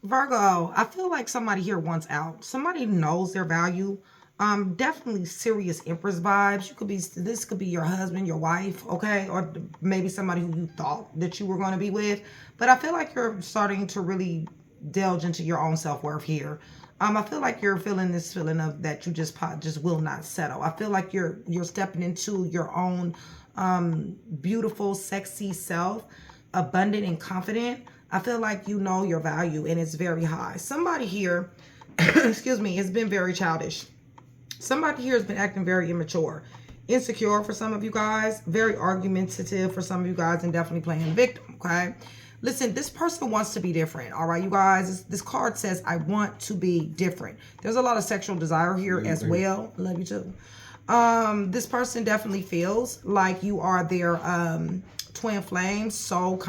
Virgo, I feel like somebody here wants out. Somebody knows their value. Definitely serious Empress vibes. This could be your husband, your wife, okay? Or maybe somebody who you thought that you were going to be with. But I feel like you're starting to really delve into your own self-worth here. I feel like you're feeling this feeling of that you just will not settle. I feel like you're stepping into your own beautiful, sexy self, abundant and confident. I feel like you know your value and it's very high. Somebody here, excuse me, has been very childish. Somebody here has been acting very immature, insecure for some of you guys, very argumentative for some of you guys, and definitely playing the victim, okay? Listen, this person wants to be different, all right, you guys? This card says, I want to be different. There's a lot of sexual desire here as well. Love you too. This person definitely feels like you are their twin flame, soul,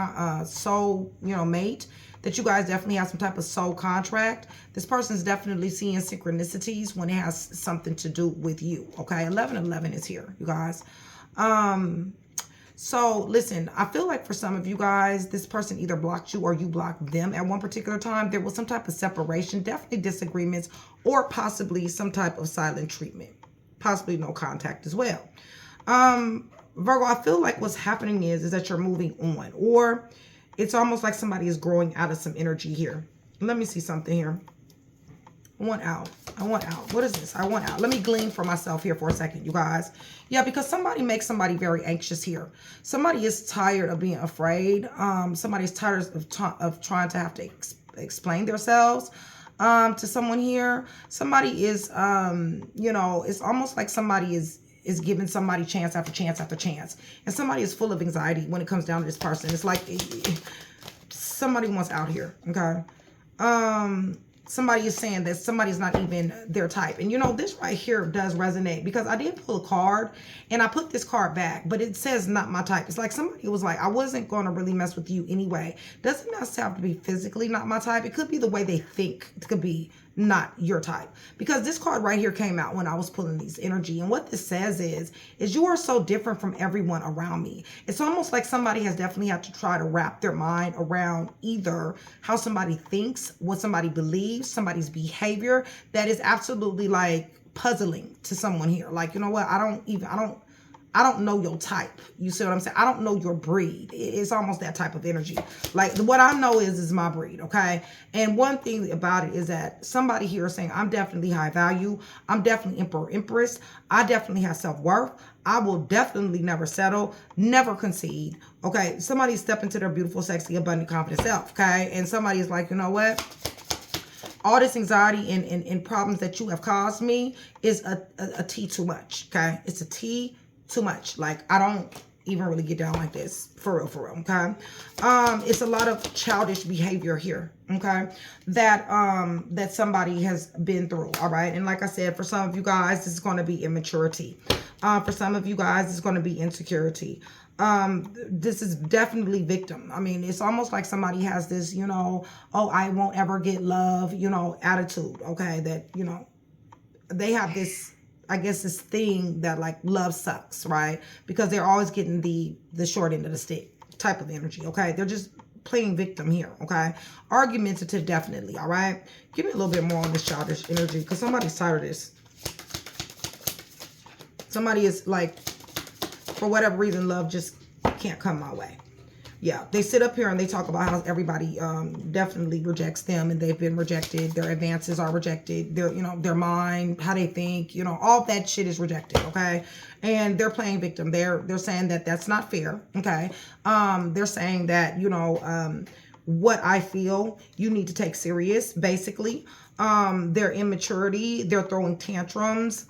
mate, that you guys definitely have some type of soul contract. This person's definitely seeing synchronicities when it has something to do with you, okay? 1111 is here, you guys. So listen, I feel like for some of you guys, this person either blocked you or you blocked them at one particular time. There was some type of separation, definitely disagreements, or possibly some type of silent treatment. Possibly no contact as well. Virgo, I feel like what's happening is that you're moving on, or it's almost like somebody is growing out of some energy here. Let me see something here. I want out. I want out. What is this? I want out. Let me glean for myself here for a second, you guys. Yeah, because somebody makes somebody very anxious here. Somebody is tired of being afraid. Somebody's tired of trying to have to explain themselves to someone here. Somebody is, it's almost like somebody is giving somebody chance after chance after chance. And somebody is full of anxiety when it comes down to this person. It's like somebody wants out here, okay? Somebody is saying that somebody's not even their type. And this right here does resonate because I did pull a card and I put this card back, but it says not my type. It's like somebody was like, I wasn't going to really mess with you anyway. Doesn't necessarily have to be physically not my type. It could be the way they think. It could be not your type, because this card right here came out when I was pulling these energy. And what this says is you are so different from everyone around me. It's almost like somebody has definitely had to try to wrap their mind around either how somebody thinks, what somebody believes, somebody's behavior that is absolutely like puzzling to someone here. Like, you know what? I don't know your type. You see what I'm saying? I don't know your breed. It's almost that type of energy. Like what I know is my breed, okay? And one thing about it is that somebody here is saying, I'm definitely high value. I'm definitely emperor, empress. I definitely have self-worth. I will definitely never settle, never concede, okay? Somebody step into their beautiful, sexy, abundant, confident self, okay? And somebody is like, you know what? All this anxiety and problems that you have caused me is a T too much, okay? It's a T too much. Like, I don't even really get down like this for real, okay? It's a lot of childish behavior here, okay, that somebody has been through, all right? And like I said, for some of you guys, this is going to be immaturity. For some of you guys, it's going to be insecurity. This is definitely victim. I mean, it's almost like somebody has this, oh, I won't ever get love, attitude, okay? That, they have this, I guess, this thing that like love sucks, right? Because they're always getting the short end of the stick type of energy, okay? They're just playing victim here, okay? Argumentative, definitely, all right? Give me a little bit more on this childish energy because somebody's tired of this. Somebody is like, for whatever reason, love just can't come my way. Yeah, they sit up here and they talk about how everybody definitely rejects them and they've been rejected. Their advances are rejected. Their mind, how they think, all that shit is rejected, okay? And they're playing victim. They're saying that that's not fair, okay? They're saying that, what I feel you need to take serious, basically. Their immaturity, they're throwing tantrums,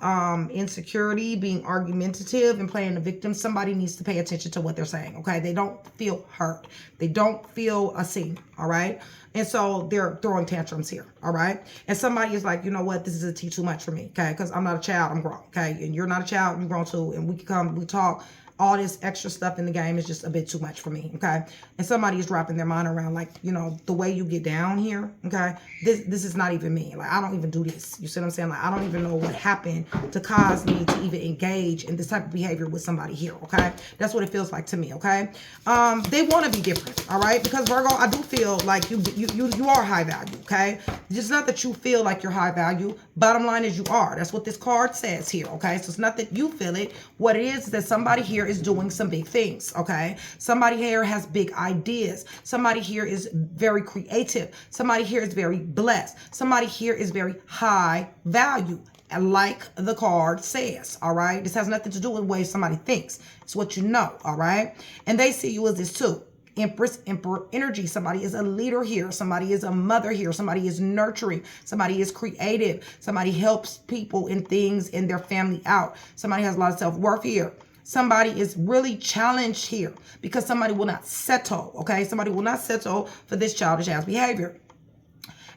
insecurity, being argumentative and playing the victim. Somebody needs to pay attention to what they're saying, okay? They don't feel hurt. They don't feel seen, all right? And so they're throwing tantrums here, all right? And somebody is like, you know what? This is a T too much for me, okay? Because I'm not a child, I'm grown, okay? And you're not a child, you're grown too. And we can come, we talk. all this extra stuff in the game is just a bit too much for me, okay? And somebody is dropping their mind around, like, you know, the way you get down here, okay? This is not even me. Like, I don't even do this. You see what I'm saying? Like, I don't even know what happened to cause me to even engage in this type of behavior with somebody here, okay? That's what it feels like to me, okay? They want to be different, all right? Because Virgo, I do feel like you are high value, okay? It's not that you feel like you're high value. Bottom line is you are. That's what this card says here, okay? So it's not that you feel it. What it is that somebody here is doing some big things, okay? Somebody here has big ideas. Somebody here is very creative. Somebody here is very blessed. Somebody here is very high value, like the card says, all right? This has nothing to do with the way somebody thinks. It's what you know, all right? And they see you as this too. Empress, Emperor energy. Somebody is a leader here. Somebody is a mother here. Somebody is nurturing. Somebody is creative. Somebody helps people in things in their family out. Somebody has a lot of self-worth here. Somebody is really challenged here because somebody will not settle, okay? Somebody will not settle for this childish ass behavior.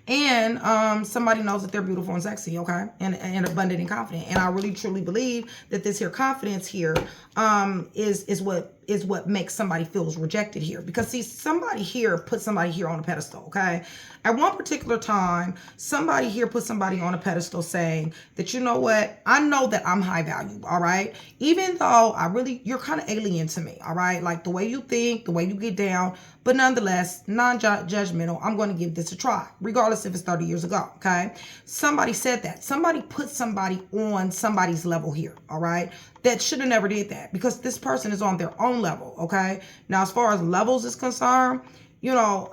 And somebody knows that they're beautiful and sexy, okay? And abundant and confident. And I really truly believe that this here confidence here is what makes somebody feels rejected here. Because see, somebody here put somebody here on a pedestal, okay? At one particular time, somebody here put somebody on a pedestal saying that, you know what? I know that I'm high value, all right? Even though you're kind of alien to me, all right? Like the way you think, the way you get down, but nonetheless, non-judgmental, I'm going to give this a try, regardless if it's 30 years ago, okay? Somebody said that. Somebody put somebody on somebody's level here, all right? That should have never did that because this person is on their own level, okay? Now, as far as levels is concerned, you know,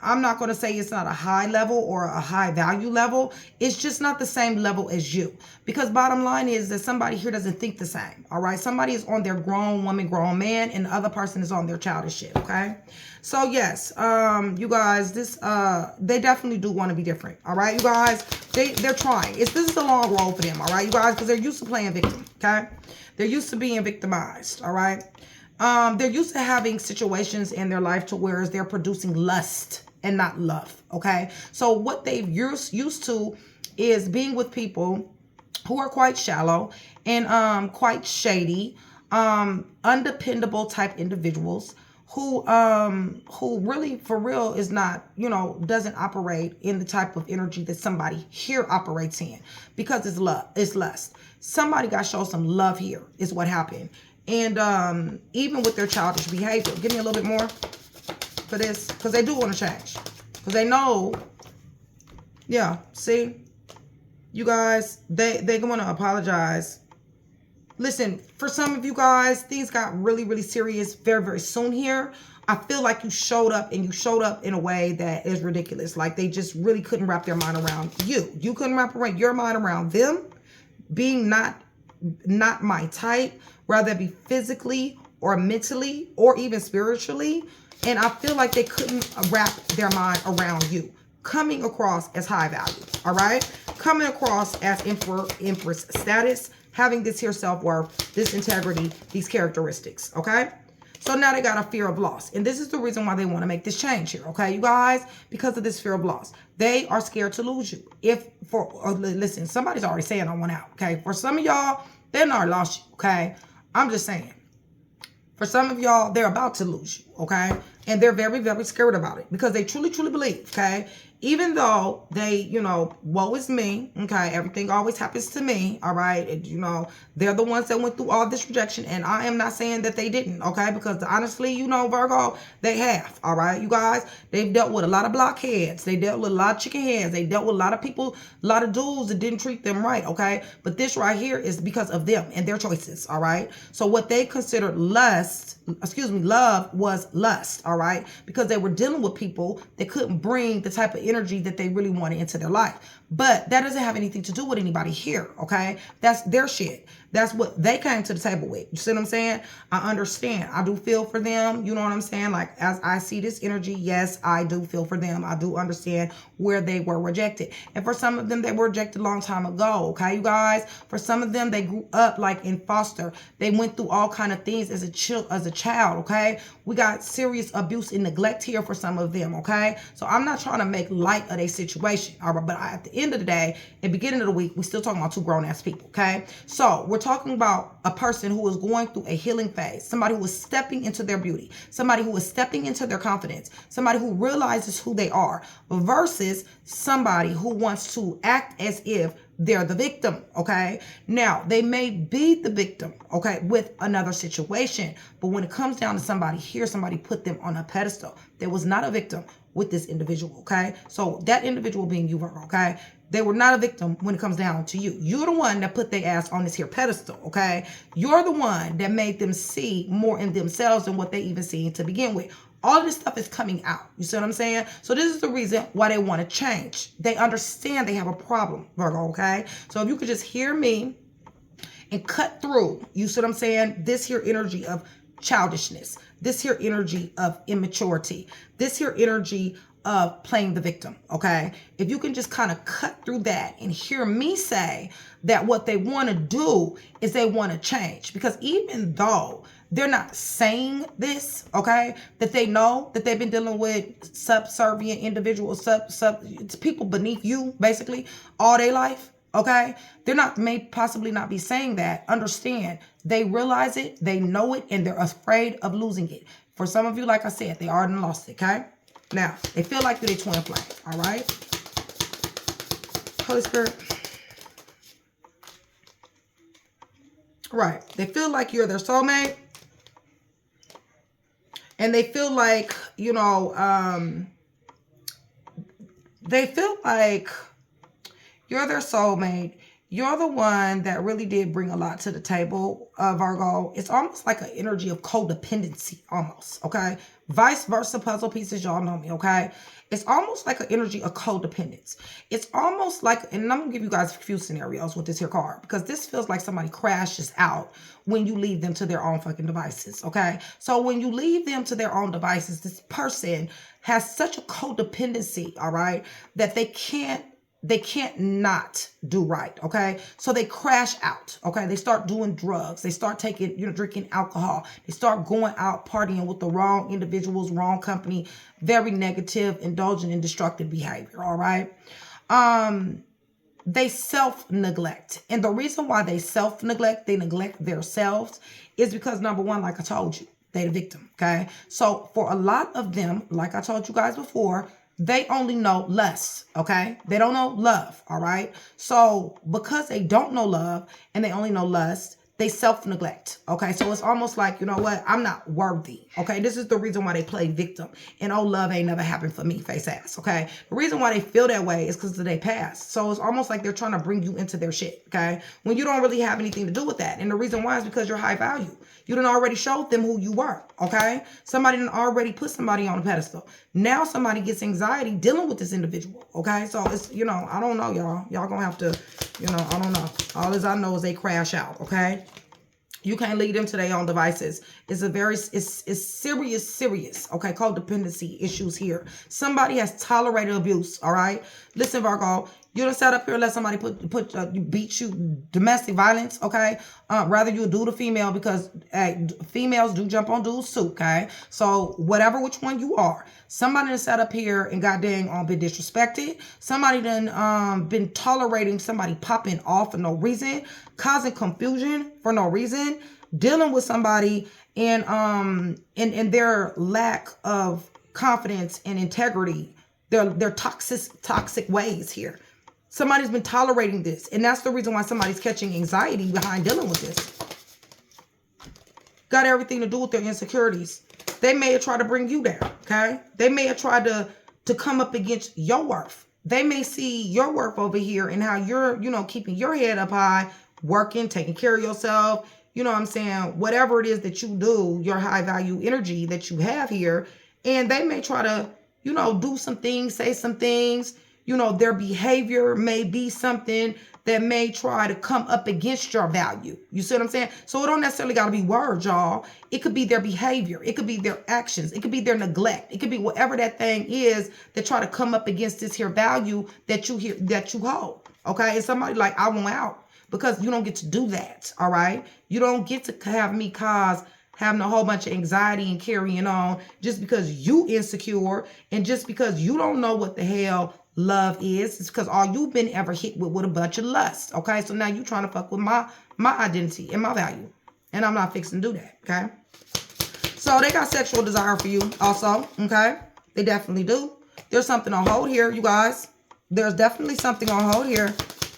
I'm not going to say it's not a high level or a high value level. It's just not the same level as you. Because bottom line is that somebody here doesn't think the same, all right? Somebody is on their grown woman, grown man, and the other person is on their childish shit, okay? So, yes, you guys, they definitely do want to be different, all right? You guys, they're trying. This is a long road for them, all right, you guys? Because they're used to playing victim, okay? They're used to being victimized, all right? They're used to having situations in their life to where they're producing lust and not love, okay? So what they've used to is being with people who are quite shallow and quite shady, undependable type individuals who really for real is not, you know, doesn't operate in the type of energy that somebody here operates in because it's lust. Somebody got shown some love here is what happened. And even with their childish behavior, give me a little bit more for this because they do want to change because they know, yeah, see, you guys, they're going to apologize. Listen, for some of you guys, things got really, really serious very, very soon here. I feel like you showed up and you showed up in a way that is ridiculous. Like they just really couldn't wrap their mind around you. You couldn't wrap your mind around them being not my type, whether it be physically or mentally or even spiritually. And I feel like they couldn't wrap their mind around you. Coming across as high value, all right? Coming across as Emperor, Empress status, having this here self-worth, this integrity, these characteristics, okay? So now they got a fear of loss. And this is the reason why they want to make this change here, okay, you guys? Because of this fear of loss. They are scared to lose you. Listen, somebody's already saying I want out, okay? For some of y'all, they're not lost you, okay? I'm just saying. For some of y'all, they're about to lose you, okay? And they're very, very scared about it because they truly, truly believe, okay? Even though they, you know, woe is me, okay? Everything always happens to me, all right? And, you know, they're the ones that went through all this rejection. And I am not saying that they didn't, okay? Because honestly, you know, Virgo, they have, all right? You guys, they've dealt with a lot of blockheads. They dealt with a lot of chicken heads. They dealt with a lot of people, a lot of dudes that didn't treat them right, okay? But this right here is because of them and their choices, all right? So what they considered love was lust, all right? Because they were dealing with people that couldn't bring the type of energy that they really wanted into their life. But that doesn't have anything to do with anybody here, okay? That's their shit. That's what they came to the table with. You see what I'm saying? I understand. I do feel for them. You know what I'm saying? Like, as I see this energy, yes, I do feel for them. I do understand where they were rejected. And for some of them, they were rejected a long time ago, okay, you guys? For some of them, they grew up like in foster. They went through all kind of things as a child, okay? We got serious abuse and neglect here for some of them, okay? So I'm not trying to make light of their situation, all right? But at the end of the day, at the beginning of the week, we're still talking about two grown-ass people, okay? So we're talking about a person who is going through a healing phase, somebody who is stepping into their beauty, somebody who is stepping into their confidence, somebody who realizes who they are, versus somebody who wants to act as if they're the victim, okay? Now, they may be the victim, okay, with another situation, but when it comes down to somebody here, somebody put them on a pedestal. There was not a victim with this individual, okay? So that individual being you, Virgo, okay? They were not a victim when it comes down to you. You're the one that put their ass on this here pedestal, okay? You're the one that made them see more in themselves than what they even seen to begin with. All of this stuff is coming out. You see what I'm saying? So this is the reason why they want to change. They understand they have a problem, Virgo, okay? So if you could just hear me and cut through, you see what I'm saying? This here energy of childishness, this here energy of immaturity, this here energy of playing the victim, okay? If you can just kind of cut through that and hear me say that what they want to do is they want to change. Because even though they're not saying this, okay, that they know that they've been dealing with subservient individuals, it's people beneath you, basically, all their life, okay? They're not, may possibly not be saying that. Understand, they realize it, they know it, and they're afraid of losing it. For some of you, like I said, they already lost it, okay? Now, they feel like they're twin flame, all right? Holy Spirit. Right. They feel like you're their soulmate. And they feel like, you know, they feel like you're their soulmate. You're the one that really did bring a lot to the table, Virgo. It's almost like an energy of codependency, almost, okay? Vice versa puzzle pieces, y'all know me, okay? It's almost like an energy of codependence. It's almost like, and I'm going to give you guys a few scenarios with this here card, because this feels like somebody crashes out when you leave them to their own fucking devices, okay? So when you leave them to their own devices, this person has such a codependency, all right, that they can't not do right, okay? So they crash out, okay? They start doing drugs. They start taking, you know, drinking alcohol. They start going out partying with the wrong individuals, wrong company, very negative, indulgent in destructive behavior, all right? They self-neglect. And the reason why they self-neglect, they neglect themselves, is because, number one, like I told you, they're the victim, okay? So for a lot of them, like I told you guys before, they only know lust, okay? They don't know love, all right? So because they don't know love and they only know lust, they self-neglect, okay? So it's almost like, you know what? I'm not worthy, okay? This is the reason why they play victim. And oh, love ain't never happened for me, face ass, okay? The reason why they feel that way is because of their past. So it's almost like they're trying to bring you into their shit, okay? When you don't really have anything to do with that. And the reason why is because you're high value. You done already showed them who you were, okay? Somebody done already put somebody on a pedestal. Now somebody gets anxiety dealing with this individual, okay? So it's, you know, I don't know, y'all. Y'all gonna have to, you know, I don't know. All as I know is they crash out, okay? You can't lead them to their own devices. It's a very, it's serious, okay? Codependency issues here. Somebody has tolerated abuse, all right? Listen, Virgo, you done sat up here and let somebody beat you, domestic violence, okay? Rather you do the female, because females do jump on dudes too, okay? So whatever which one you are, somebody done sat up here and got dang been disrespected. Somebody done been tolerating somebody popping off for no reason, causing confusion for no reason, dealing with somebody and their lack of confidence and integrity, their toxic ways here. Somebody's been tolerating this. And that's the reason why somebody's catching anxiety behind dealing with this. Got everything to do with their insecurities. They may have tried to bring you down, okay? They may have tried to come up against your worth. They may see your worth over here and how you're, you know, keeping your head up high, working, taking care of yourself. You know what I'm saying? Whatever it is that you do, your high value energy that you have here. And they may try to, you know, do some things, say some things. You know, their behavior may be something that may try to come up against your value. You see what I'm saying? So it don't necessarily got to be words, y'all. It could be their behavior. It could be their actions. It could be their neglect. It could be whatever that thing is that try to come up against this here value that you hold. Okay? And somebody like, I want out, because you don't get to do that. All right? You don't get to have me having a whole bunch of anxiety and carrying on just because you insecure and just because you don't know what the hell love is. It's because all you've been ever hit with a bunch of lust. Okay, so now you trying to fuck with my identity and my value. And I'm not fixing to do that. Okay. So they got sexual desire for you also. Okay. They definitely do. There's something on hold here, you guys. There's definitely something on hold here.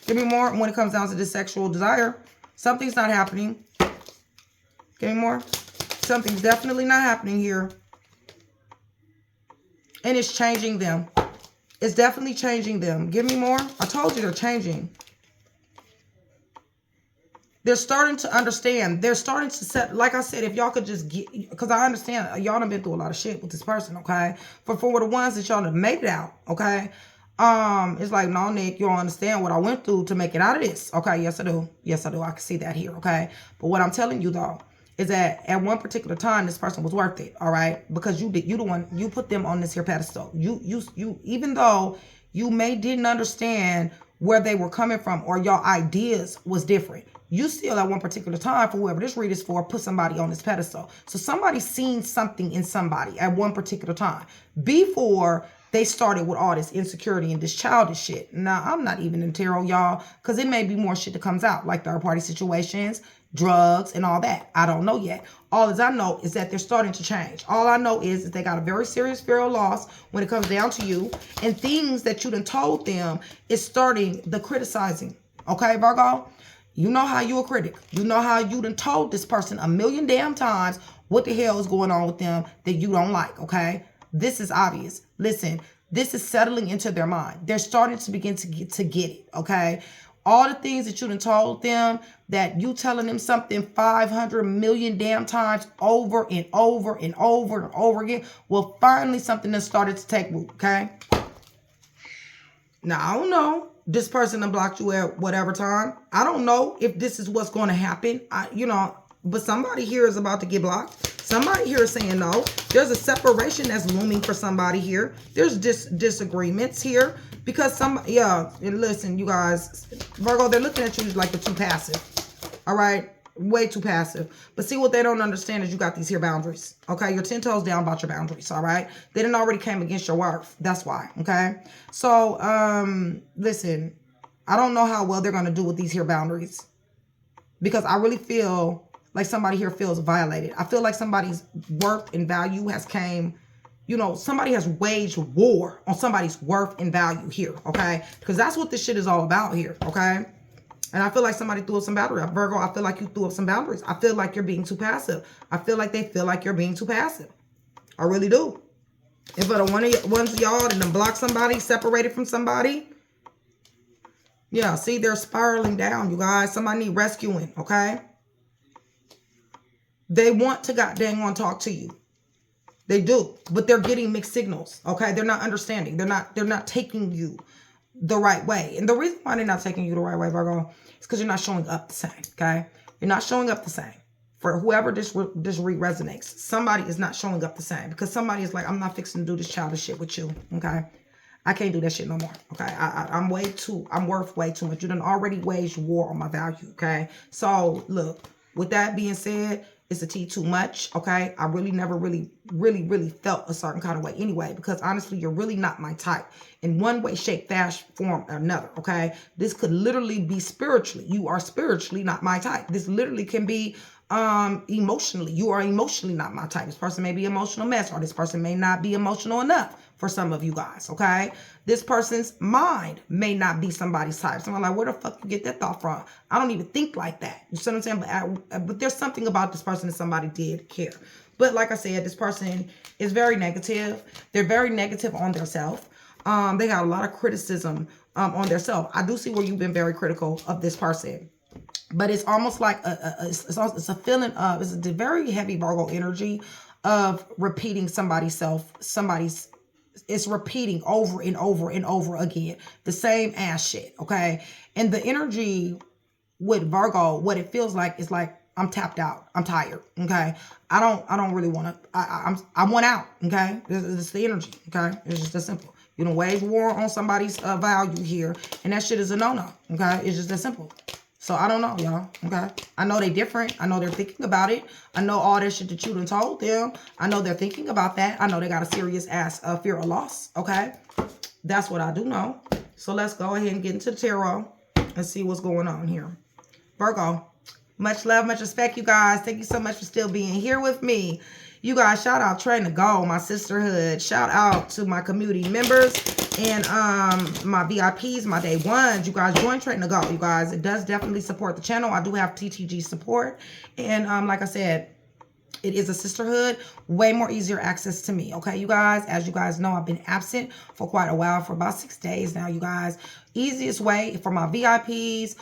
Give me more when it comes down to this sexual desire. Something's not happening. Give me more. Something's definitely not happening here. And it's changing them. It's definitely changing them. Give me more. I told you they're changing. They're starting to understand. They're starting to set, like I said, if y'all could just get, because I understand y'all done been through a lot of shit with this person, okay? For the ones that y'all have made it out, okay? It's like, no, Nick, you don't understand what I went through to make it out of this. Okay, yes, I do. Yes, I do. I can see that here, okay? But what I'm telling you, though, is that at one particular time, this person was worth it, all right? Because you the one, you put them on this here pedestal. You, even though you didn't understand where they were coming from or your ideas was different, you still at one particular time, for whoever this read is for, put somebody on this pedestal. So somebody's seen something in somebody at one particular time before they started with all this insecurity and this childish shit. Now, I'm not even in tarot, y'all, because it may be more shit that comes out, like third-party situations, drugs, and all that. I don't know yet. All as I know is that they're starting to change. All I know is that they got a very serious fear of loss when it comes down to you, and things that you done told them is starting the criticizing. Okay, Virgo? You know how you a critic. You know how you done told this person a million damn times what the hell is going on with them that you don't like, okay? This is obvious. Listen, this is settling into their mind. They're starting to begin to get it, okay? All the things that you done told them, that you telling them something 500 million damn times over and over and over and over again, well, finally something that started to take root, okay? Now, I don't know. This person done blocked you at whatever time. I don't know if this is what's going to happen. But somebody here is about to get blocked. Somebody here is saying no. There's a separation that's looming for somebody here. There's disagreements here because listen, you guys, Virgo, they're looking at you like you're too passive. All right. Way too passive. But see, what they don't understand is you got these here boundaries. Okay. You're 10 toes down about your boundaries. All right. They didn't already came against your worth. That's why. Okay. So, listen, I don't know how well they're going to do with these here boundaries, because I really feel like somebody here feels violated. I feel like somebody's worth and value has came, somebody has waged war on somebody's worth and value here. Okay. Because that's what this shit is all about here. Okay. And I feel like somebody threw up some boundaries. Virgo, I feel like you threw up some boundaries. I feel like you're being too passive. I feel like they feel like you're being too passive. I really do. If one of y'all that done blocked somebody, separated from somebody, yeah, see, they're spiraling down, you guys. Somebody need rescuing, okay? They want to talk to you. They do, but they're getting mixed signals, okay? They're not understanding. They're not taking you the right way. And the reason why they're not taking you the right way, Virgo, is because you're not showing up the same, okay? You're not showing up the same. For whoever this resonates, somebody is not showing up the same, because somebody is like, I'm not fixing to do this childish shit with you, okay? I can't do that shit no more, okay? I'm worth way too much. You done already waged war on my value, okay? So, look, with that being said, it's a T too much, okay? I really never really felt a certain kind of way anyway, because honestly, you're really not my type in one way, shape, fashion, form, or another, okay? This could literally be spiritually. You are spiritually not my type. This literally can be emotionally. You are emotionally not my type. This person may be emotional mess, or this person may not be emotional enough for some of you guys, okay? This person's mind may not be somebody's type. Someone like, where the fuck you get that thought from? I don't even think like that. You see what I'm saying? But there's something about this person that somebody did care. But like I said, this person is very negative. They're very negative on themselves. They got a lot of criticism on themselves. I do see where you've been very critical of this person. But it's almost like it's a feeling of, it's a very heavy Virgo energy of repeating it's repeating over and over and over again, the same ass shit, okay? And the energy with Virgo, what it feels like is like, I'm tapped out. I'm tired, okay? I don't really want to, I want out, okay? This is the energy, okay? It's just that simple. You don't wage war on somebody's value here, and that shit is a no-no, okay? It's just that simple. So I don't know, y'all. Okay. I know they different. I know they're thinking about it. I know all that shit that you done told them. I know they're thinking about that. I know they got a serious ass fear of loss. Okay. That's what I do know. So let's go ahead and get into the tarot and see what's going on here. Virgo, much love, much respect, you guys. Thank you so much for still being here with me. You guys, shout out Train to Go, my sisterhood. Shout out to my community members and my VIPs, my day ones. You guys, join Train to Go, you guys. It does definitely support the channel. I do have TTG support. And like I said, it is a sisterhood, way more easier access to me. Okay, you guys, as you guys know, I've been absent for quite a while, for about 6 days now, you guys. Easiest way for my VIPs,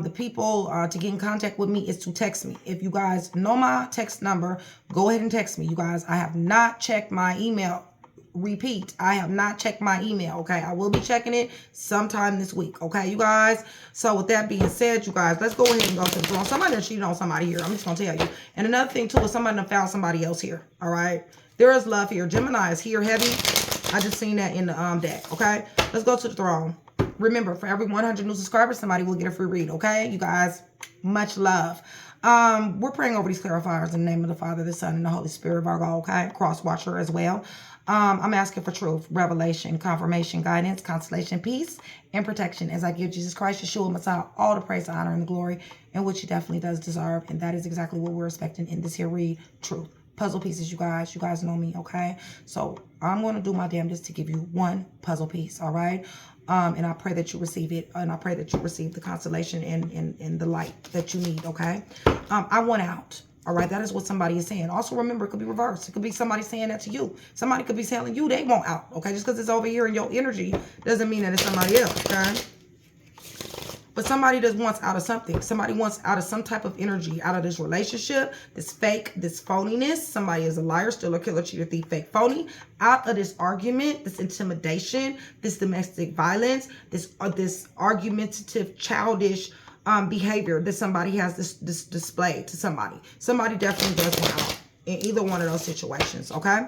the people to get in contact with me is to text me. If you guys know my text number, go ahead and text me. You guys, I have not checked my email. Repeat, I have not checked my email. Okay, I will be checking it sometime this week. Okay, you guys. So with that being said, you guys, let's go ahead and go to the throne. Somebody that cheated on somebody here. I'm just gonna tell you. And another thing too is somebody that found somebody else here. All right, there is love here. Gemini is here heavy. I just seen that in the deck. Okay, let's go to the throne. Remember, for every 100 new subscribers, somebody will get a free read. Okay, you guys, much love. We're praying over these clarifiers in the name of the Father, the Son, and the Holy Spirit, Virgo. Okay, cross watcher as well. I'm asking for truth, revelation, confirmation, guidance, consolation, peace, and protection as I give Jesus Christ, Yeshua, Messiah, all the praise, the honor, and the glory, and which he definitely does deserve. And that is exactly what we're expecting in this here read, truth. Puzzle pieces, you guys. You guys know me, okay? So I'm going to do my damnedest to give you one puzzle piece, all right? And I pray that you receive it, and I pray that you receive the consolation and the light that you need, okay? I want out. All right, that is what somebody is saying. Also, remember, it could be reversed. It could be somebody saying that to you. Somebody could be telling you they want out, okay? Just because it's over here in your energy doesn't mean that it's somebody else, okay? But somebody just wants out of something. Somebody wants out of some type of energy, out of this relationship, this fake, this phoniness. Somebody is a liar, stealer, killer, cheater, thief, fake, phony. Out of this argument, this intimidation, this domestic violence, this argumentative, childish behavior that somebody has this displayed to somebody. Somebody definitely does want out in either one of those situations, okay?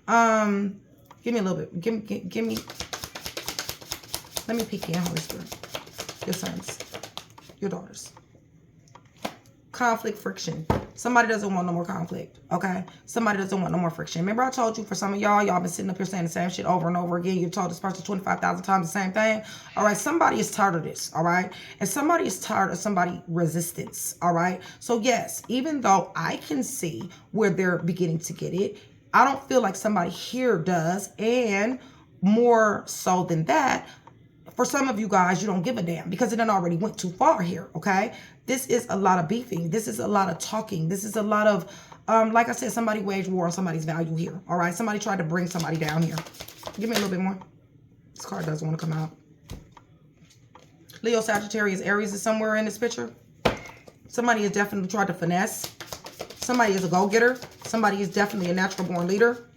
Give me a little bit. Give me. Let me peek in, Holy Spirit. Your sons, your daughters. Conflict, friction. Somebody doesn't want no more conflict, okay? Somebody doesn't want no more friction. Remember I told you for some of y'all been sitting up here saying the same shit over and over again. You've told this person 25,000 times the same thing. All right, somebody is tired of this, all right? And somebody is tired of somebody resistance, all right? So yes, even though I can see where they're beginning to get it, I don't feel like somebody here does. And more so than that, for some of you guys, you don't give a damn because it done already went too far here, okay? This is a lot of beefing. This is a lot of talking. This is a lot of, like I said, somebody waged war on somebody's value here, all right? Somebody tried to bring somebody down here. Give me a little bit more. This card doesn't want to come out. Leo, Sagittarius, Aries is somewhere in this picture. Somebody has definitely tried to finesse. Somebody is a go-getter. Somebody is definitely a natural-born leader.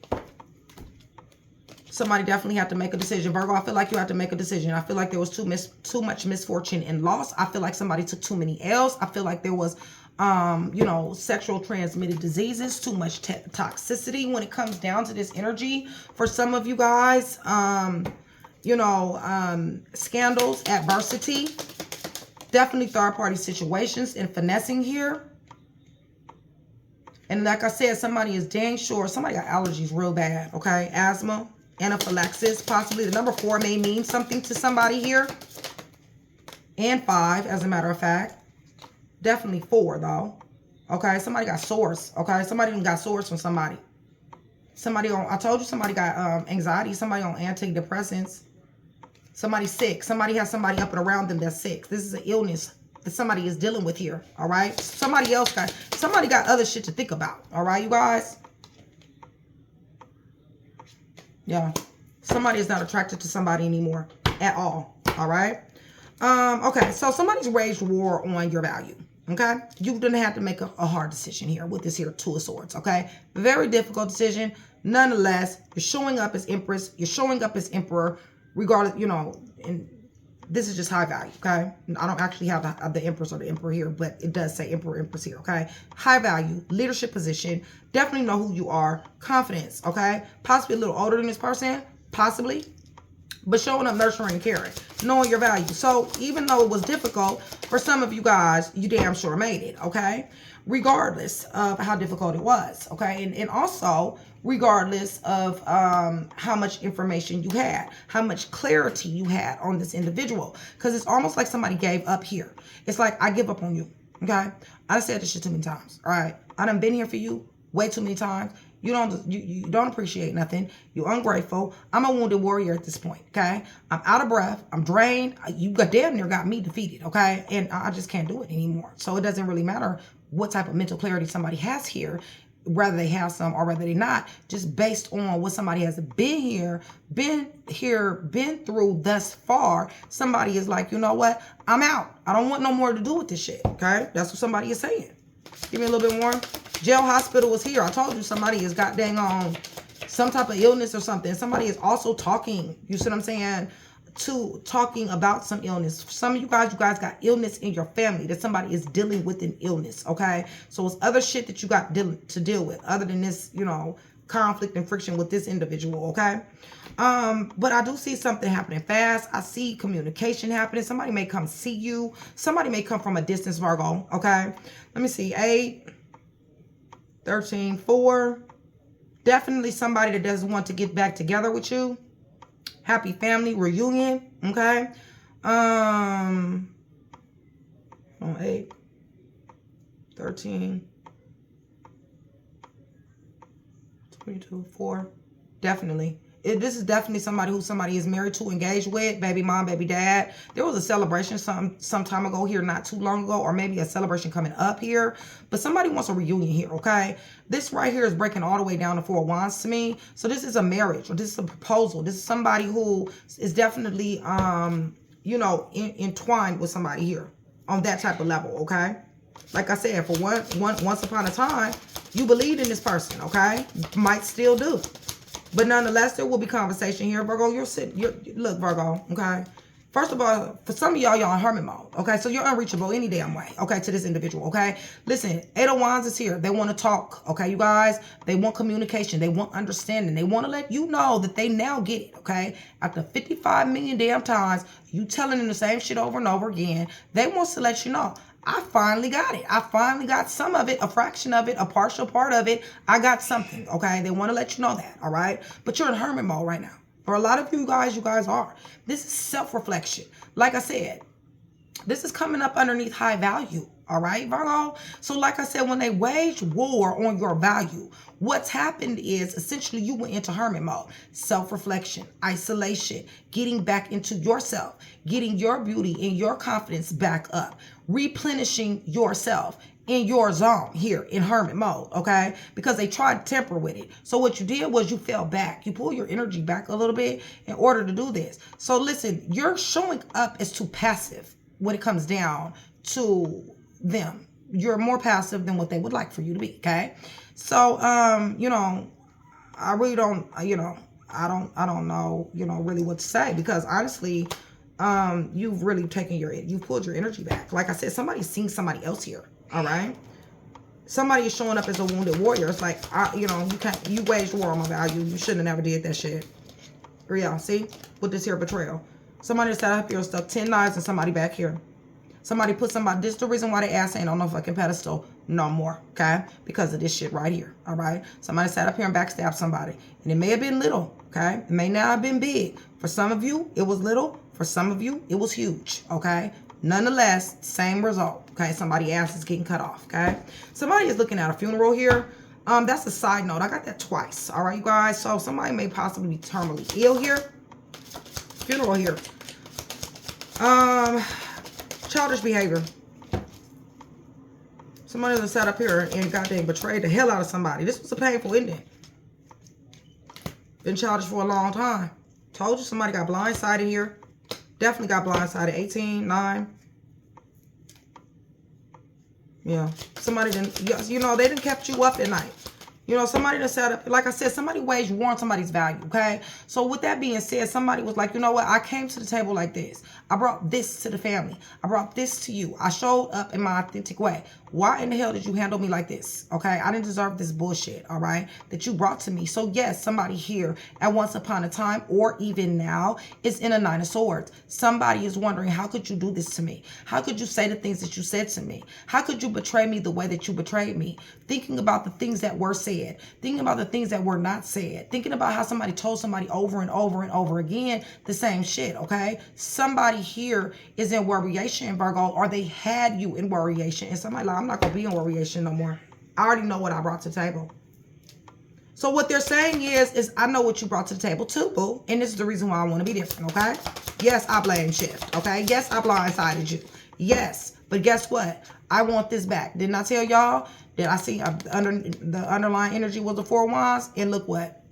Somebody definitely had to make a decision. Virgo, I feel like you had to make a decision. I feel like there was too much misfortune and loss. I feel like somebody took too many L's. I feel like there was, you know, sexual transmitted diseases, too much toxicity when it comes down to this energy. For some of you guys, you know, scandals, adversity, definitely third-party situations and finessing here. And like I said, somebody is dang sure. Somebody got allergies real bad, okay? Asthma. Anaphylaxis, possibly. The number 4 may mean something to somebody here. And 5, as a matter of fact. Definitely 4, though. Okay, somebody got sores. Okay, somebody even got sores from somebody. Somebody on, I told you somebody got anxiety. Somebody on antidepressants. Somebody's sick. Somebody has somebody up and around them that's sick. This is an illness that somebody is dealing with here. All right, somebody got other shit to think about. All right, you guys. Yeah, somebody is not attracted to somebody anymore at all. All right. Okay, so somebody's waged war on your value. Okay, you didn't have to make a hard decision here with this here Two of Swords. Okay, very difficult decision. Nonetheless, you're showing up as Empress. You're showing up as Emperor, regardless. You know, and this is just high value. Okay, I don't actually have the Empress or the Emperor here, but it does say Emperor, Empress here. Okay, high value, leadership position. Definitely know who you are. Confidence. Okay, possibly a little older than this person. Possibly. but showing up, nurturing, and caring, knowing your value. So even though it was difficult, for some of you guys, you damn sure made it, okay? Regardless of how difficult it was, okay? And also, regardless of how much information you had, how much clarity you had on this individual. Because it's almost like somebody gave up here. It's like, I give up on you, okay? I said this shit too many times, all right? I done been here for you way too many times. You don't appreciate nothing. You're ungrateful. I'm a wounded warrior at this point, okay? I'm out of breath. I'm drained. You got damn near got me defeated, okay? And I just can't do it anymore. So it doesn't really matter what type of mental clarity somebody has here, whether they have some or whether they not, just based on what somebody has been through thus far. Somebody is like, you know what? I'm out. I don't want no more to do with this shit, okay? That's what somebody is saying. Give me a little bit more. Jail hospital is here. I told you somebody is got dang on some type of illness or something. Somebody is also talking, you see what I'm saying, talking about some illness. Some of you guys got illness in your family, that somebody is dealing with an illness, okay? So it's other shit that you got to deal with other than this, you know, conflict and friction with this individual, okay? But I do see something happening fast. I see communication happening. Somebody may come see you. Somebody may come from a distance, Virgo, okay? Let me see, 8, 13, 4. Definitely somebody that doesn't want to get back together with you. Happy family reunion, okay? On 8, 13, 22, 4. Definitely. This is definitely somebody who somebody is married to, engaged with, baby mom, baby dad. There was a celebration some time ago here, not too long ago, or maybe a celebration coming up here. But somebody wants a reunion here, okay? This right here is breaking all the way down to 4 of Wands to me. So this is a marriage, or this is a proposal. This is somebody who is definitely, you know, entwined with somebody here on that type of level, okay? Like I said, for once upon a time, you believed in this person, okay? Might still do. But nonetheless, there will be conversation here. Virgo, look, Virgo, okay? First of all, for some of y'all, y'all in hermit mode, okay? So you're unreachable any damn way, okay, to this individual, okay? Listen, 8 of Wands is here. They want to talk, okay, you guys? They want communication. They want understanding. They want to let you know that they now get it, okay? After 55 million damn times, you telling them the same shit over and over again, they want to let you know, I finally got it. I finally got some of it, a fraction of it, a partial part of it. I got something, okay? They want to let you know that, all right? But you're in hermit mode right now. For a lot of you guys are. This is self-reflection. Like I said, this is coming up underneath high value, all right, Virgo? So like I said, when they wage war on your value, what's happened is essentially you went into hermit mode. Self-reflection, isolation, getting back into yourself, getting your beauty and your confidence back up, replenishing yourself in your zone here in hermit mode, okay? Because they tried to tamper with it. So what you did was you fell back. You pull your energy back a little bit in order to do this. So listen, you're showing up as too passive when it comes down to them. You're more passive than what they would like for you to be, okay? So, you know, I really don't, you know, I don't know, you know, really what to say, because honestly, you've really taken you've pulled your energy back. Like I said, somebody's seeing somebody else here, all right? Somebody is showing up as a wounded warrior. It's like, you know, you waged war on my value. You shouldn't have never did that shit. Yeah, see? With this here betrayal. Somebody sat up here and stuck 10 knives in somebody back here. Somebody put somebody, this is the reason why they ass ain't on no fucking pedestal no more, okay? Because of this shit right here, all right? Somebody sat up here and backstabbed somebody. And it may have been little, okay? It may not have been big. For some of you, it was little. For some of you, it was huge, okay? Nonetheless, same result, okay? Somebody's ass is getting cut off, okay? Somebody is looking at a funeral here. That's a side note. I got that twice, all right, you guys? So somebody may possibly be terminally ill here. Funeral here. Childish behavior. Somebody that sat up here and goddamn betrayed the hell out of somebody. This was a painful ending. Been childish for a long time. Told you somebody got blindsided here. Definitely got blindsided. 18, 9. Yeah. Somebody didn't, you know, they didn't kept you up at night. You know, somebody that set up, like I said, somebody waged war on somebody's value, okay? So with that being said, somebody was like, you know what? I came to the table like this. I brought this to the family. I brought this to you. I showed up in my authentic way. Why in the hell did you handle me like this, okay? I didn't deserve this bullshit, all right, that you brought to me. So yes, somebody here at once upon a time or even now is in a Nine of Swords. Somebody is wondering, how could you do this to me? How could you say the things that you said to me? How could you betray me the way that you betrayed me? Thinking about the things that were said, thinking about the things that were not said, thinking about how somebody told somebody over and over and over again the same shit, okay? Somebody here is in worryation, Virgo, or they had you in worryation, and somebody like, I'm not gonna be in worryation no more. I already know what I brought to the table. So what they're saying is I know what you brought to the table too, boo, and this is the reason why I want to be different, okay? Yes, I blame shift, okay? Yes, I blindsided you. Yes, but guess what? I want this back. Didn't I tell y'all that I see the underlying energy was the Four of Wands? And look what?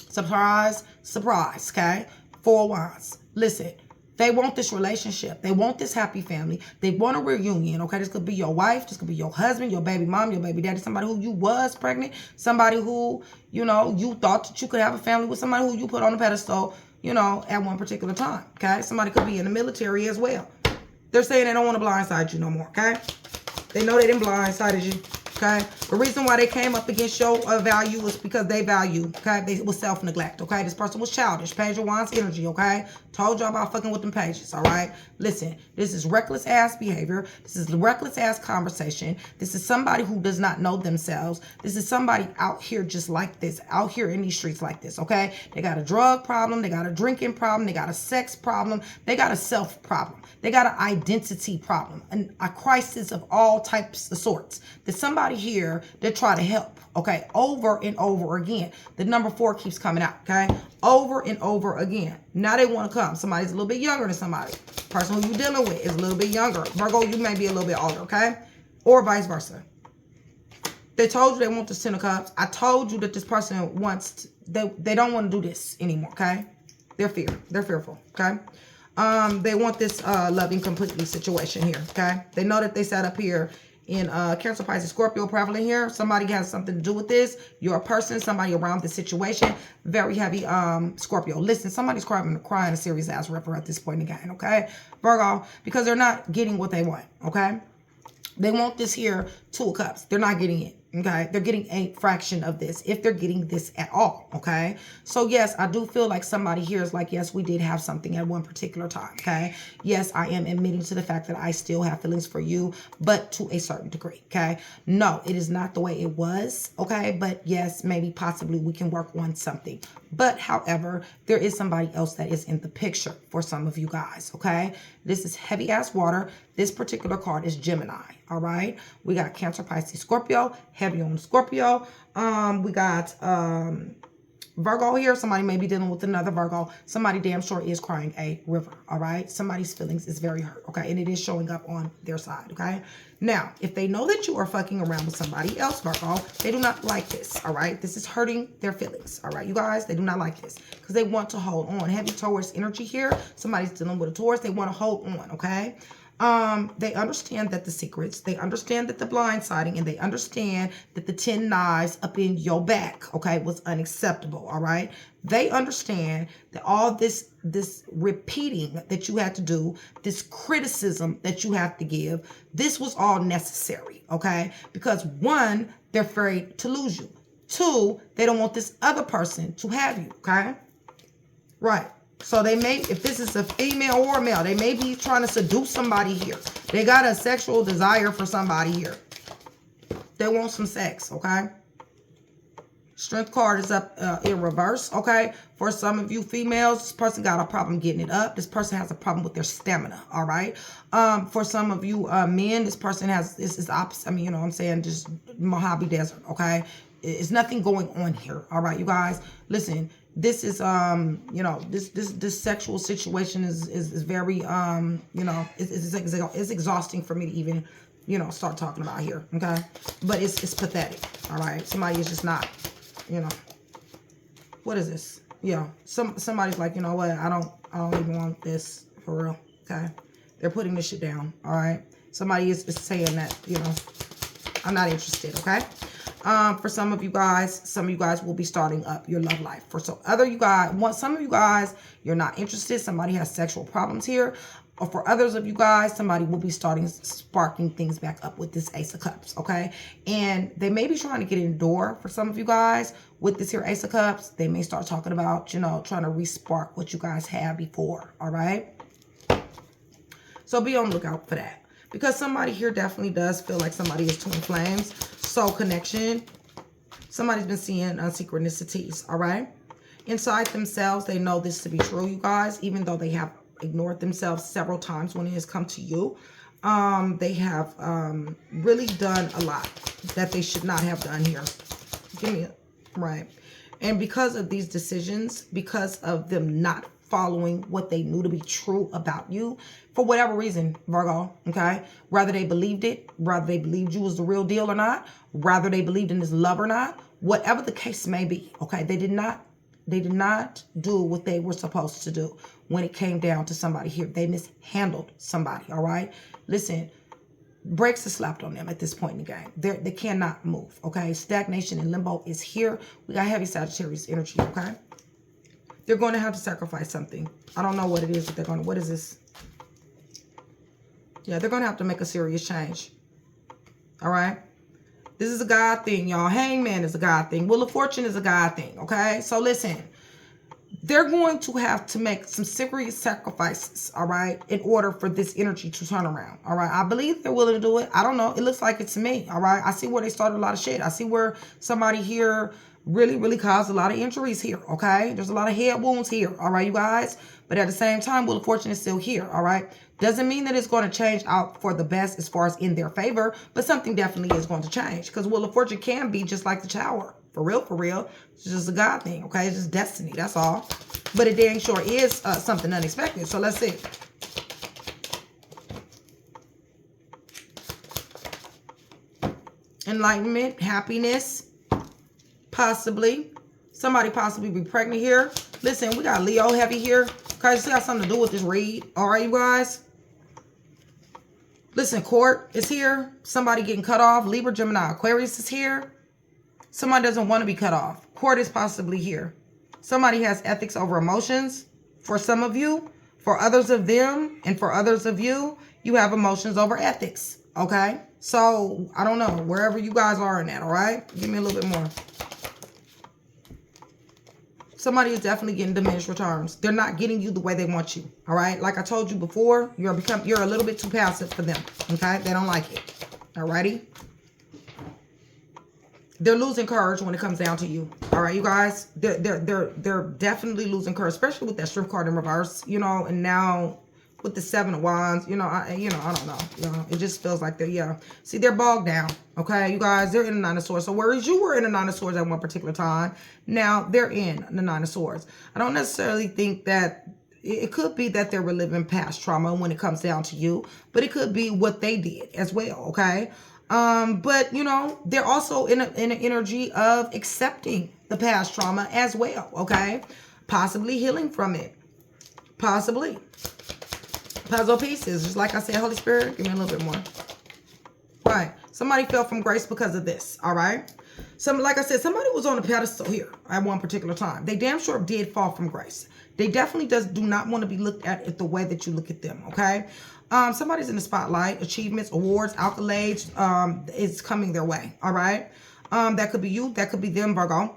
Surprise, surprise, okay? Four of Wands. Listen, they want this relationship. They want this happy family. They want a reunion, okay? This could be your wife. This could be your husband, your baby mom, your baby daddy, somebody who you was pregnant, somebody who, you know, you thought that you could have a family with, somebody who you put on a pedestal, you know, at one particular time, okay? Somebody could be in the military as well. They're saying they don't want to blindside you no more, okay? They know they didn't blindsided you, okay? The reason why they came up against your value was because they value, okay? It was self-neglect, okay? This person was childish. Page of Wands energy, okay? Told y'all about fucking with them pages, all right? Listen, this is reckless-ass behavior. This is reckless-ass conversation. This is somebody who does not know themselves. This is somebody out here just like this, out here in these streets like this, okay? They got a drug problem. They got a drinking problem. They got a sex problem. They got a self problem. They got an identity problem, a crisis of all types of sorts. There's somebody here that try to help, okay, over and over again. The number 4 keeps coming out, okay, over and over again. Now they want to come. Somebody's a little bit younger than somebody. The person who you're dealing with is a little bit younger. Virgo, you may be a little bit older, okay, or vice versa. They told you they want the Ten of Cups. I told you that this person wants, they don't want to do this anymore, okay? They're fearful, okay? They want this loving completely situation here, okay? They know that they sat up here in Cancer, Pisces, Scorpio prevalent here. Somebody has something to do with this. You're a person, somebody around the situation. Very heavy Scorpio. Listen, somebody's crying a serious ass river at this point again, okay? Virgo, because they're not getting what they want, okay? They want this here, 2 of Cups. They're not getting it. Okay, they're getting a fraction of this, if they're getting this at all, okay? So yes, I do feel like somebody here is like, yes, we did have something at one particular time, okay? Yes, I am admitting to the fact that I still have feelings for you, but to a certain degree, okay? No, it is not the way it was, okay? But yes, maybe possibly we can work on something. But however, there is somebody else that is in the picture for some of you guys, okay? This is heavy ass water. This particular card is Gemini, all right? We got Cancer, Pisces, Scorpio, heavy on Scorpio. We got Virgo here. Somebody may be dealing with another Virgo. Somebody damn sure is crying a river, all right? Somebody's feelings is very hurt, okay? And it is showing up on their side, okay? Now, if they know that you are fucking around with somebody else, Virgo, they do not like this, all right? This is hurting their feelings, all right? You guys, they do not like this because they want to hold on. Heavy Taurus energy here. Somebody's dealing with a Taurus. They want to hold on, okay? They understand that the secrets, they understand that the blindsiding, and they understand that the 10 knives up in your back, okay, was unacceptable, all right? They understand that all this repeating that you had to do, this criticism that you have to give, this was all necessary, okay? Because 1, they're afraid to lose you. 2, they don't want this other person to have you, okay? Right. So they may, if this is a female or a male, they may be trying to seduce somebody here. They got a sexual desire for somebody here. They want some sex, okay? Strength card is up in reverse, okay? For some of you females, this person got a problem getting it up. This person has a problem with their stamina, all right? For some of you men, this person has, this is opposite. I mean, you know what I'm saying? Just Mojave Desert, okay? It's nothing going on here, all right, you guys? Listen. This is, you know, this sexual situation is very, you know, it's exhausting for me to even, you know, start talking about here, okay? But it's pathetic, all right? Somebody is just not, you know, what is this? Yeah, somebody's like, you know what? I don't even want this for real, okay? They're putting this shit down, all right? Somebody is saying that, you know, I'm not interested, okay? For some of you guys will be starting up your love life. For some of you guys, you're not interested. Somebody has sexual problems here. Or for others of you guys, somebody will be sparking things back up with this Ace of Cups, okay? And they may be trying to get in the door for some of you guys with this here Ace of Cups. They may start talking about, you know, trying to re-spark what you guys had before, all right? So be on the lookout for that. Because somebody here definitely does feel like somebody is twin flames. Soul connection. Somebody's been seeing synchronicities, all right? Inside themselves, they know this to be true, you guys, even though they have ignored themselves several times when it has come to you. They have really done a lot that they should not have done here. Right. And because of these decisions, because of them not following what they knew to be true about you, for whatever reason, Virgo, okay? Whether they believed it, whether they believed you was the real deal or not, whether they believed in this love or not, whatever the case may be, okay? They did not do what they were supposed to do when it came down to somebody here. They mishandled somebody, all right? Listen, brakes are slapped on them at this point in the game. They cannot move, okay? Stagnation and limbo is here. We got heavy Sagittarius energy, okay? They're going to have to sacrifice something. I don't know what it is that they're going to... What is this? Yeah, they're going to have to make a serious change, all right? This is a God thing, y'all. Hangman is a God thing. Wheel of Fortune is a God thing, okay? So listen, they're going to have to make some serious sacrifices, all right, in order for this energy to turn around, all right? I believe they're willing to do it. I don't know. It looks like it's me, all right? I see where they started a lot of shit. I see where somebody here really caused a lot of injuries here, okay? There's a lot of head wounds here, all right, you guys? But at the same time, Wheel of Fortune is still here, all right? Doesn't mean that it's going to change out for the best as far as in their favor, but something definitely is going to change because Wheel of Fortune can be just like the Tower. For real. It's just a God thing, okay? It's just destiny, that's all. But it dang sure is something unexpected. So let's see. Enlightenment, happiness, possibly. Somebody possibly be pregnant here. Listen, we got Leo heavy here. Okay, this got something to do with this read. All right, you guys? Listen, court is here. Somebody getting cut off. Libra, Gemini, Aquarius is here. Somebody doesn't want to be cut off. Court is possibly here. Somebody has ethics over emotions. For some of you, for others of them, and for others of you, you have emotions over ethics. Okay? So, I don't know. Wherever you guys are in that, all right? Give me a little bit more. Somebody is definitely getting diminished returns. They're not getting you the way they want you. All right. Like I told you before, you're a little bit too passive for them. Okay. They don't like it. All righty. They're losing courage when it comes down to you. All right, you guys. They're definitely losing courage, especially with that Strength card in reverse. You know, and now with the 7 of Wands, I don't know. You know, it just feels like see, they're bogged down. Okay, you guys, they're in the 9 of Swords. So whereas you were in the 9 of Swords at one particular time, now they're in the 9 of Swords. I don't necessarily think that it could be that they're reliving past trauma when it comes down to you, but it could be what they did as well. Okay, but they're also in an energy of accepting the past trauma as well. Okay, possibly healing from it, possibly. Puzzle pieces, just like I said, Holy Spirit, give me a little bit more. Right. Somebody fell from grace because of this. All right. Like I said, somebody was on a pedestal here at one particular time. They damn sure did fall from grace. They definitely do not want to be looked at the way that you look at them. Okay. Somebody's in the spotlight. Achievements, awards, accolades is coming their way. All right. That could be you. That could be them, Virgo.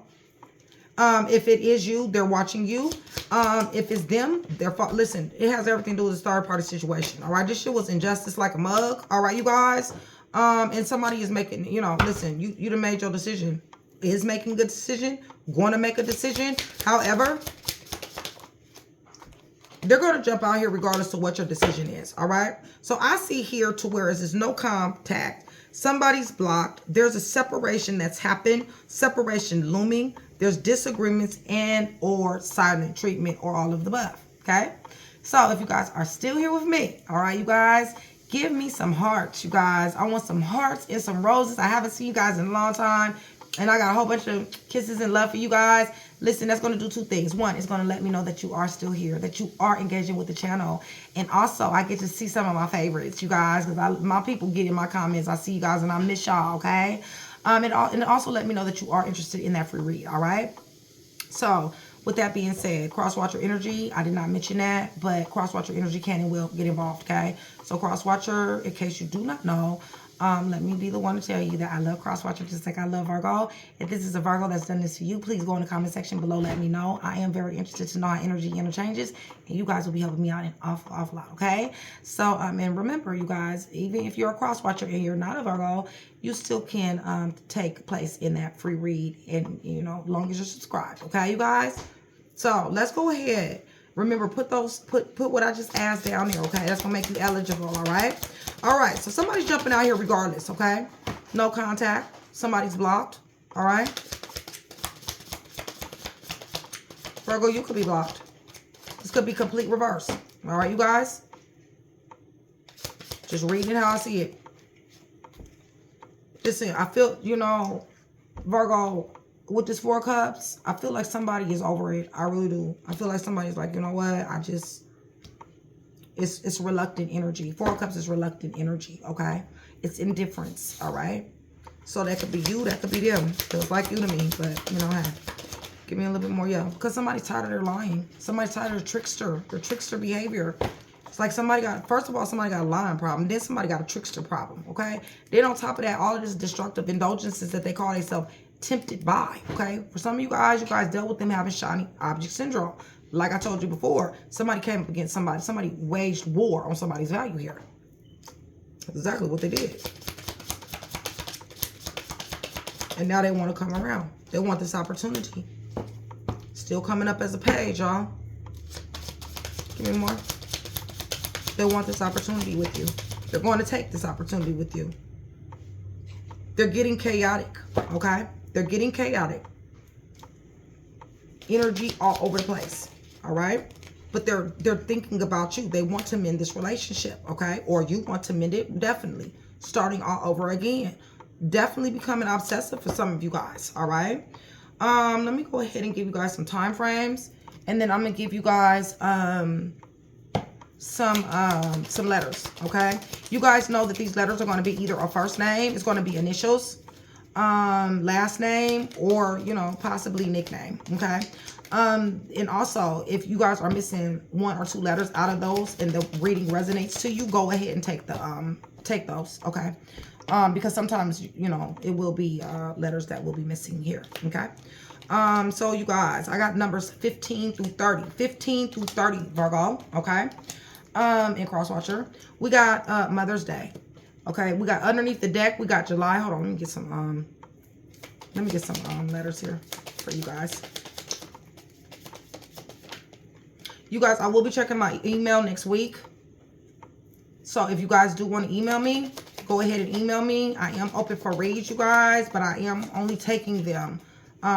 If it is you, they're watching you. If it's them, listen, it has everything to do with this third party situation. All right. This shit was injustice like a mug. All right, you guys. And somebody is making, listen, you done made your decision. Is making a good decision. Going to make a decision. However, they're going to jump out here regardless of what your decision is. All right. So I see here to where there's no contact. Somebody's blocked. There's a separation that's happened. Separation looming. There's disagreements and or silent treatment or all of the above. Okay. So if you guys are still here with me, all right, you guys, give me some hearts, you guys. I want some hearts and some roses. I haven't seen you guys in a long time. And I got a whole bunch of kisses and love for you guys. Listen, that's going to do 2 things. One, it's going to let me know that you are still here, that you are engaging with the channel. And also, I get to see some of my favorites, you guys, because my people get in my comments. I see you guys and I miss y'all, okay? And also let me know that you are interested in that free read, all right? So with that being said, cross watcher energy, I did not mention that, but cross watcher energy can and will get involved, okay? So cross watcher, in case you do not know, let me be the one to tell you that I love cross watcher just like I love Virgo. If this is a Virgo that's done this to you, please go in the comment section below, let me know. I am very interested to know how energy interchanges, and you guys will be helping me out an awful lot, okay? So and remember, you guys, even if you're a cross watcher and you're not a Virgo, you still can take place in that free read, and you know, as long as you're subscribed, okay, you guys? So let's go ahead. Remember, put what I just asked down there, okay? That's gonna make you eligible, all right? All right, so somebody's jumping out here regardless, okay? No contact. Somebody's blocked, all right? Virgo, you could be blocked. This could be complete reverse, all right, you guys? Just reading it how I see it. Listen, I feel, you know, Virgo, with this Four of Cups, I feel like somebody is over it. I really do. I feel like somebody's like, you know what? It's reluctant energy. Four of Cups is reluctant energy, okay? It's indifference, all right? So that could be you, that could be them. Feels like you to me, but, you know, hey, give me a little bit more, yeah. Because somebody's tired of their lying. Somebody's tired of their trickster behavior. It's like somebody got, first of all, somebody got a lying problem. Then somebody got a trickster problem, okay? Then on top of that, all of this destructive indulgences that they call themselves tempted by, okay? For some of you guys dealt with them having shiny object syndrome. Like I told you before, somebody came up against somebody waged war on somebody's value here. That's exactly what they did. And now they want to come around. They want this opportunity. Still coming up as a page, y'all. Give me more. They want this opportunity with you. They're going to take this opportunity with you. They're getting chaotic, okay? They're getting chaotic. Energy all over the place, all right? But they're thinking about you. They want to mend this relationship, okay? Or you want to mend it, definitely. Starting all over again. Definitely becoming obsessive for some of you guys, all right? Let me go ahead and give you guys some time frames. And then I'm going to give you guys some letters, okay? You guys know that these letters are going to be either a first name, it's going to be initials, last name, or, you know, possibly nickname, okay? And also, if you guys are missing one or two letters out of those and the reading resonates to you, go ahead and take the take those, okay? Because sometimes, you know, it will be letters that will be missing here, okay? So you guys, I got numbers 15 through 30. 15 through 30, Virgo, okay? In Cross Watcher. We got Mother's Day. Okay, we got underneath the deck, we got July. Hold on, let me get some letters here for you guys. You guys, I will be checking my email next week. So if you guys do want to email me, go ahead and email me. I am open for reads, you guys, but I am only taking them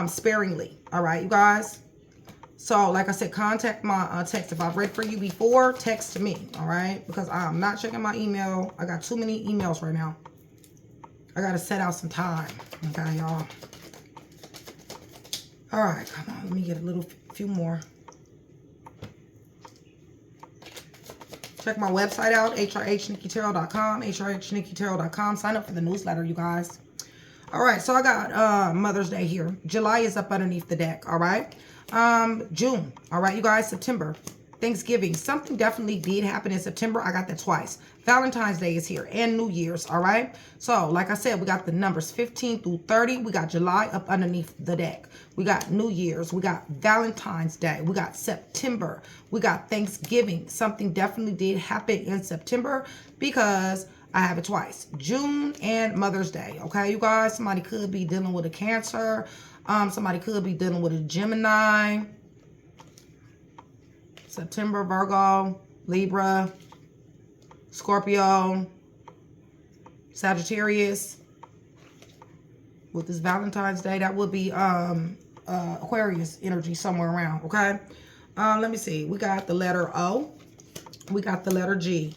sparingly. All right, you guys. So, like I said, contact my text. If I've read for you before, text me, all right? Because I'm not checking my email. I got too many emails right now. I got to set out some time, okay, y'all? All right, come on. Let me get a few more. Check my website out, hrhnikkitarot.com, hrhnikkitarot.com. Sign up for the newsletter, you guys. All right, so I got Mother's Day here. July is up underneath the deck, all right? June, all right, you guys, September, Thanksgiving. Something definitely did happen in September. I got that twice. Valentine's Day is here and New Year's, all right? So, like I said, we got the numbers 15 through 30. We got July up underneath the deck. We got New Year's. We got Valentine's Day. We got September. We got Thanksgiving. Something definitely did happen in September because I have it twice. June and Mother's Day, okay, you guys? Somebody could be dealing with a Cancer. Somebody could be dealing with a Gemini. September, Virgo, Libra, Scorpio, Sagittarius. With this Valentine's Day, that would be Aquarius energy somewhere around, okay? Let me see. We got the letter O. We got the letter G.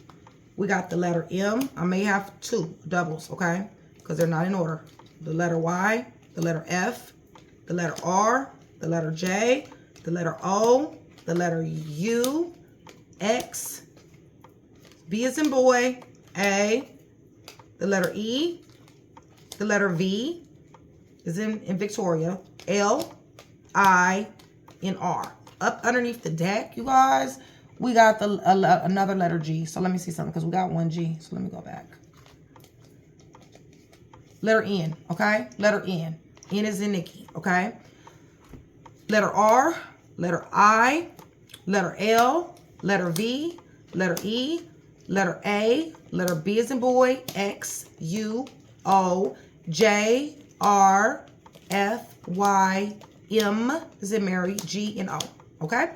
We got the letter M. I may have two doubles, okay? Because they're not in order. The letter Y, the letter F, the letter R, the letter J, the letter O, the letter U, X, B as in boy, A, the letter E, the letter V, is in Victoria. L, I, and R. Up underneath the deck, you guys, we got another letter G. So let me see something, because we got one G. So let me go back. Letter N, okay? Letter N. N is in Nikki, okay? Letter R, letter I, letter L, letter V, letter E, letter A, letter B as in boy, X, U, O, J, R, F, Y, M as in Mary, G, and O, okay?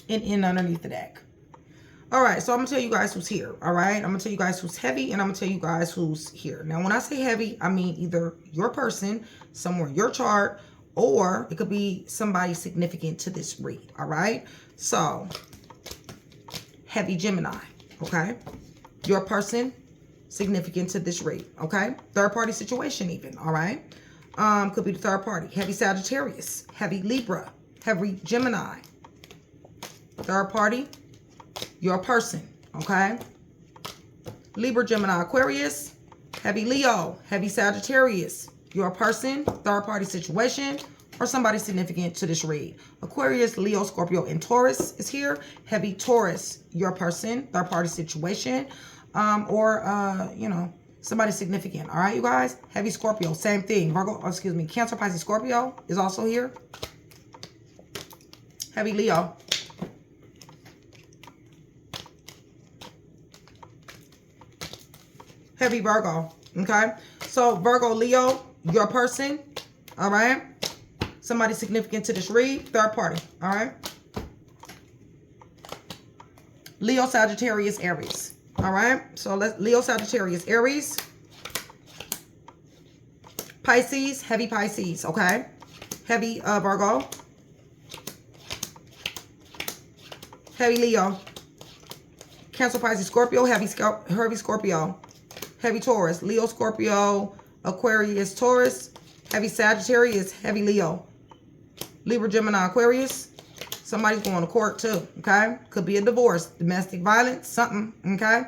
And N underneath the deck. All right, so I'm going to tell you guys who's here, all right? I'm going to tell you guys who's heavy, and I'm going to tell you guys who's here. Now, when I say heavy, I mean either your person, somewhere in your chart, or it could be somebody significant to this read, all right? So, heavy Gemini, okay? Your person, significant to this read, okay? Third party situation even, all right? Could be the third party. Heavy Sagittarius, heavy Libra, heavy Gemini. Third party, your person, okay? Libra, Gemini, Aquarius, heavy Leo, heavy Sagittarius, your person, third party situation, or somebody significant to this read. Aquarius, Leo, Scorpio, and Taurus is here. Heavy Taurus, your person, third party situation, or you know, somebody significant. All right, you guys? Heavy Scorpio, same thing. Virgo, excuse me, Cancer, Pisces, Scorpio is also here. Heavy Leo. Heavy Virgo, okay? So Virgo, Leo, your person, all right? Somebody significant to this read, third party, all right? Leo, Sagittarius, Aries, all right? So let's Leo, Sagittarius, Aries. Pisces, heavy Pisces, okay? Heavy Virgo. Heavy Leo. Cancer, Pisces, Scorpio, heavy Scorpio. Heavy Taurus, Leo, Scorpio, Aquarius, Taurus. Heavy Sagittarius, heavy Leo. Libra, Gemini, Aquarius. Somebody's going to court too, okay? Could be a divorce, domestic violence, something, okay?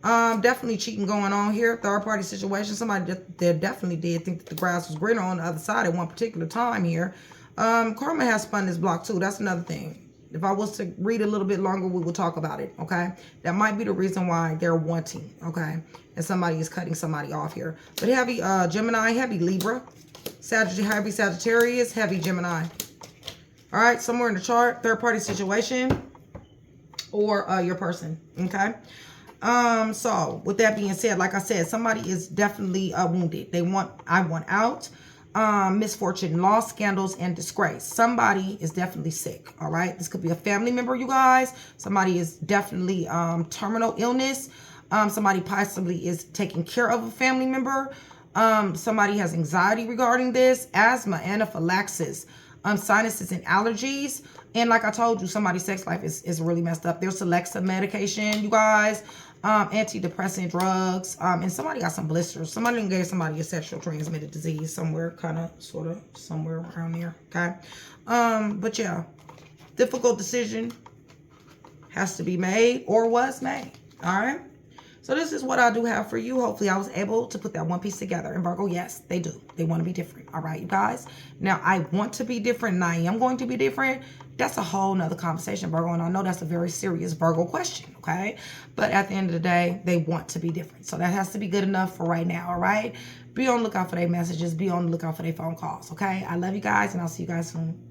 Definitely cheating going on here. Third party situation. Somebody that definitely did think that the grass was greener on the other side at one particular time here. Karma has spun this block too. That's another thing. If I was to read a little bit longer, we will talk about it, okay? That might be the reason why they're wanting, okay? And somebody is cutting somebody off here. But heavy Gemini, heavy Libra, heavy Sagittarius, heavy Gemini. All right, somewhere in the chart, third party situation or your person, okay? So with that being said, like I said, somebody is definitely wounded. I want out. Misfortune, loss, scandals, and disgrace. Somebody is definitely sick, all right? This could be a family member, you guys. Somebody is definitely terminal illness. Somebody possibly is taking care of a family member. Somebody has anxiety regarding this. Asthma, anaphylaxis, sinuses, and allergies. And like I told you, somebody's sex life is really messed up. There's Celexa medication, you guys. Antidepressant drugs, and somebody got some blisters. Somebody gave somebody a sexual transmitted disease somewhere, kind of, sort of, somewhere around there, okay? But yeah, difficult decision has to be made or was made, all right? So this is what I do have for you. Hopefully I was able to put that one piece together. And Virgo, yes, they do. They want to be different, all right, you guys? Now, I want to be different, and I am going to be different. That's a whole nother conversation, Virgo, and I know that's a very serious Virgo question, okay? But at the end of the day, they want to be different. So that has to be good enough for right now, all right? Be on the lookout for their messages. Be on the lookout for their phone calls, okay? I love you guys, and I'll see you guys soon.